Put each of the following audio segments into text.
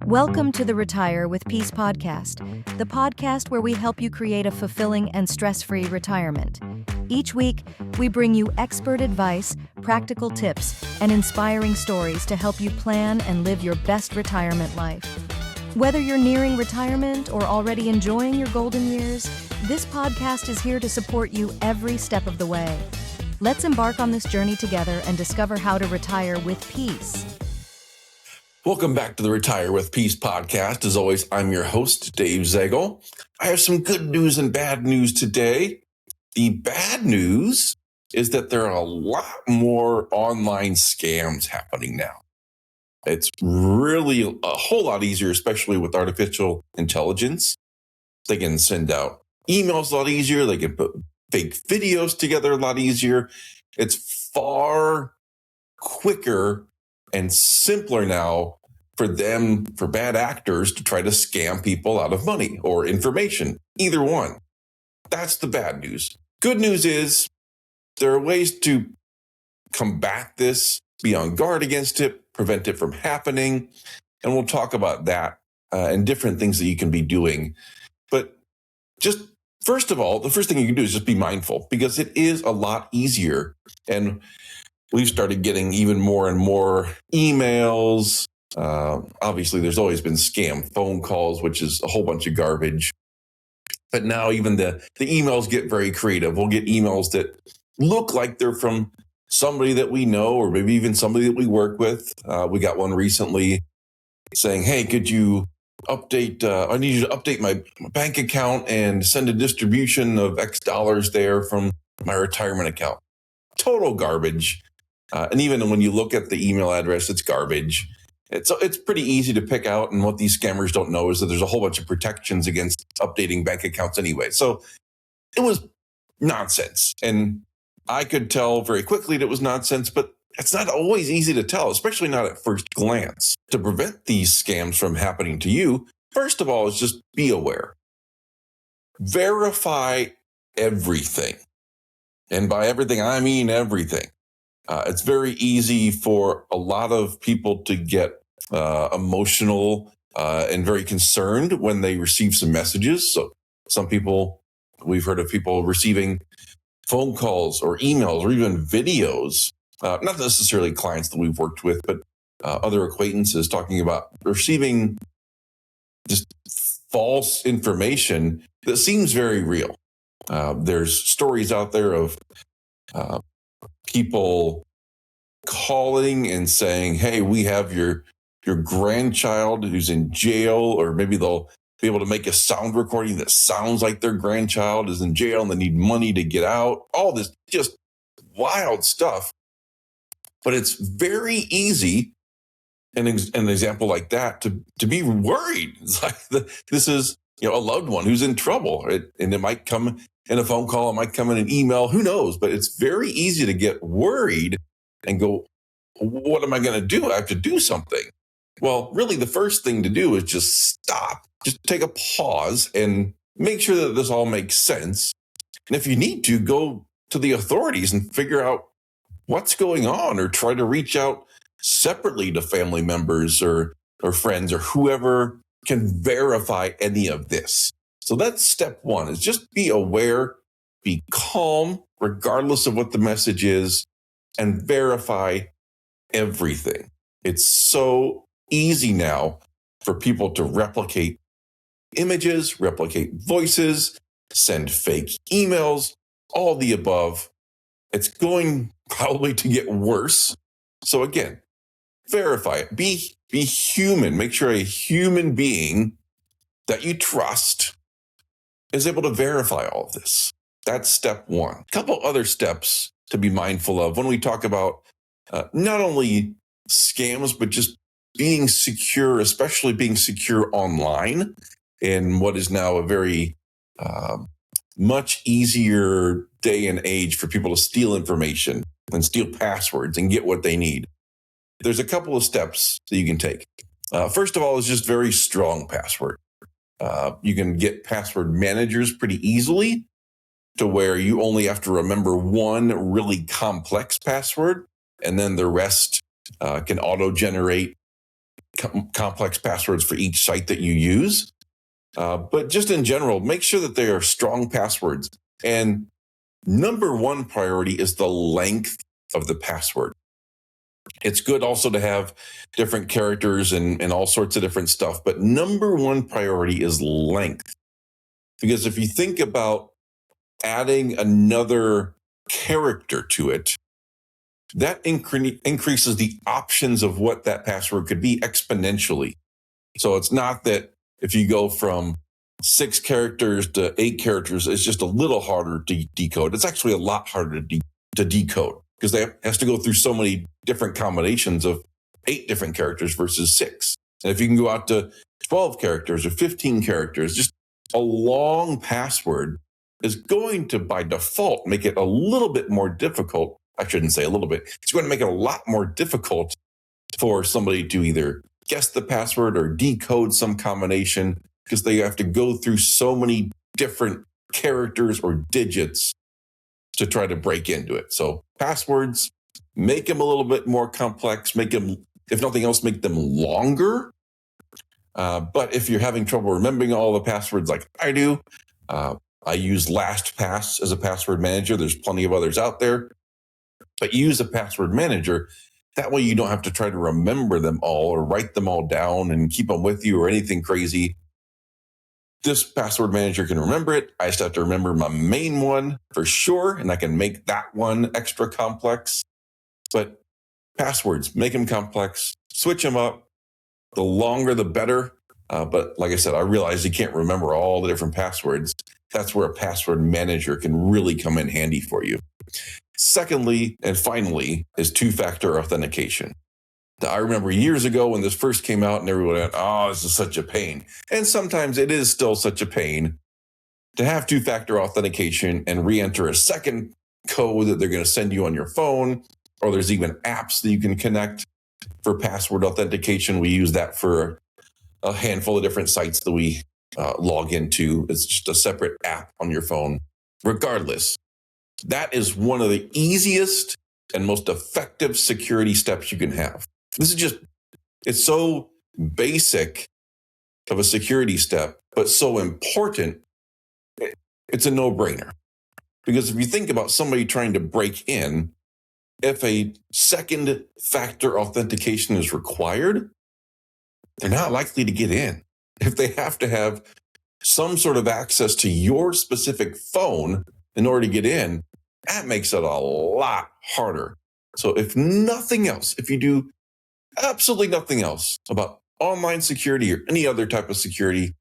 Welcome to the Retire with Peace podcast, the podcast where we help you create a fulfilling and stress-free retirement. Each week, we bring you expert advice, practical tips, and inspiring stories to help you plan and live your best retirement life. Whether you're nearing retirement or already enjoying your golden years, this podcast is here to support you every step of the way. Let's embark on this journey together and discover how to retire with peace. Welcome back to the Retire with Peace podcast. As always, I'm your host, Dave Zaegel. I have some good news and bad news today. The bad news is that there are a lot more online scams happening now. It's really a whole lot easier, especially with artificial intelligence. They can send out emails a lot easier. They can put fake videos together a lot easier. It's far quicker and simpler now for bad actors to try to scam people out of money or information, either one. That's the bad news. Good news is there are ways to combat this, be on guard against it, prevent it from happening. And we'll talk about that and different things that you can be doing. But just first of all, the first thing you can do is just be mindful, because it is a lot easier. And we've started getting even more and more emails. Obviously, there's always been scam phone calls, which is a whole bunch of garbage. But now even the emails get very creative. We'll get emails that look like they're from somebody that we know, or maybe even somebody that we work with. We got one recently saying, hey, could you update, I need you to update my bank account and send a distribution of X dollars there from my retirement account. Total garbage. And even when you look at the email address, it's garbage. It's pretty easy to pick out. And what these scammers don't know is that there's a whole bunch of protections against updating bank accounts anyway. So it was nonsense. And I could tell very quickly that it was nonsense, but it's not always easy to tell, especially not at first glance. To prevent these scams from happening to you, first of all, is just be aware. Verify everything. And by everything, I mean everything. It's very easy for a lot of people to get emotional and very concerned when they receive some messages. So some people, we've heard of people receiving phone calls or emails or even videos, not necessarily clients that we've worked with, but other acquaintances talking about receiving just false information that seems very real. There's stories out there of people calling and saying, hey, we have your grandchild who's in jail, or maybe they'll be able to make a sound recording that sounds like their grandchild is in jail and they need money to get out. All this just wild stuff. But it's very easy, an example like that, to be worried. It's like this is a loved one who's in trouble, right? And it might come in a phone call, it might come in an email, who knows? But it's very easy to get worried and go, what am I going to do? I have to do something. Well, really, the first thing to do is just stop. Just take a pause and make sure that this all makes sense. And if you need to, go to the authorities and figure out what's going on, or try to reach out separately to family members or friends or whoever can verify any of this. So that's step one, is just be aware, be calm, regardless of what the message is, and verify everything. It's so easy now for people to replicate images, replicate voices, send fake emails, all the above. It's going probably to get worse. So again, verify it. Be human. Make sure a human being that you trust is able to verify all of this. That's step one. A couple other steps to be mindful of when we talk about not only scams, but just being secure, especially being secure online in what is now a very much easier day and age for people to steal information and steal passwords and get what they need. There's a couple of steps that you can take. First of all, is just very strong password. You can get password managers pretty easily, to where you only have to remember one really complex password, and then the rest can auto-generate complex passwords for each site that you use. But just in general, make sure that they are strong passwords. And number one priority is the length of the password. It's good also to have different characters and all sorts of different stuff. But number one priority is length. Because if you think about adding another character to it, that increases the options of what that password could be exponentially. So it's not that if you go from 6 characters to 8 characters, it's just a little harder to decode. It's actually a lot harder to decode because they has to go through so many different combinations of 8 different characters versus 6. And if you can go out to 12 characters or 15 characters, just a long password is going to, by default, make it a little bit more difficult. I shouldn't say a little bit. It's going to make it a lot more difficult for somebody to either guess the password or decode some combination because they have to go through so many different characters or digits to try to break into it. So passwords, make them a little bit more complex, make them, if nothing else, make them longer. But if you're having trouble remembering all the passwords like I do, I use LastPass as a password manager. There's plenty of others out there. But use a password manager. That way you don't have to try to remember them all or write them all down and keep them with you or anything crazy. This password manager can remember it. I just have to remember my main one for sure, and I can make that one extra complex. But passwords, make them complex, switch them up. The longer, the better. But like I said, I realize you can't remember all the different passwords. That's where a password manager can really come in handy for you. Secondly, and finally, is two-factor authentication. I remember years ago when this first came out and everyone went, oh, this is such a pain. And sometimes it is still such a pain to have two-factor authentication and re-enter a second code that they're going to send you on your phone, or there's even apps that you can connect for password authentication. We use that for a handful of different sites that we log into. It's just a separate app on your phone. Regardless, that is one of the easiest and most effective security steps you can have. This is just, it's so basic of a security step, but so important, it's a no-brainer. Because if you think about somebody trying to break in, if a second factor authentication is required, they're not likely to get in. If they have to have some sort of access to your specific phone in order to get in, that makes it a lot harder. So if nothing else, if you do absolutely nothing else about online security or any other type of security,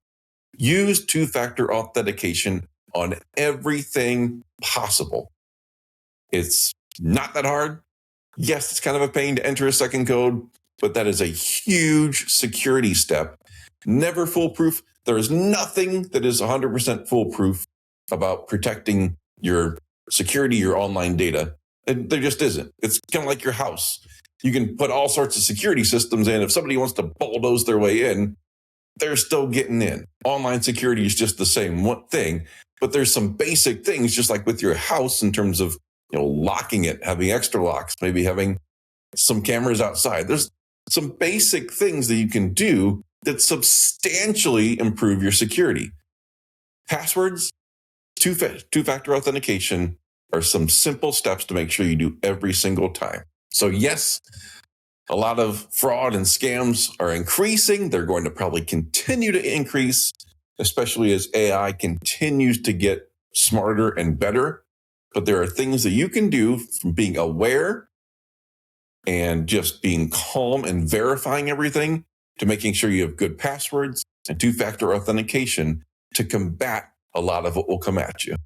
use two-factor authentication on everything possible. It's not that hard. Yes, it's kind of a pain to enter a second code, but that is a huge security step. Never foolproof. There is nothing that is 100% foolproof about protecting your security, your online data. And there just isn't. It's kind of like your house. You can put all sorts of security systems in. If somebody wants to bulldoze their way in, they're still getting in. Online security is just the same one thing, but there's some basic things, just like with your house, in terms of locking it, having extra locks, maybe having some cameras outside. There's some basic things that you can do that substantially improve your security. Passwords, two-factor authentication are some simple steps to make sure you do every single time. So yes, a lot of fraud and scams are increasing. They're going to probably continue to increase, especially as AI continues to get smarter and better. But there are things that you can do from being aware and just being calm and verifying everything to making sure you have good passwords and two-factor authentication to combat a lot of what will come at you.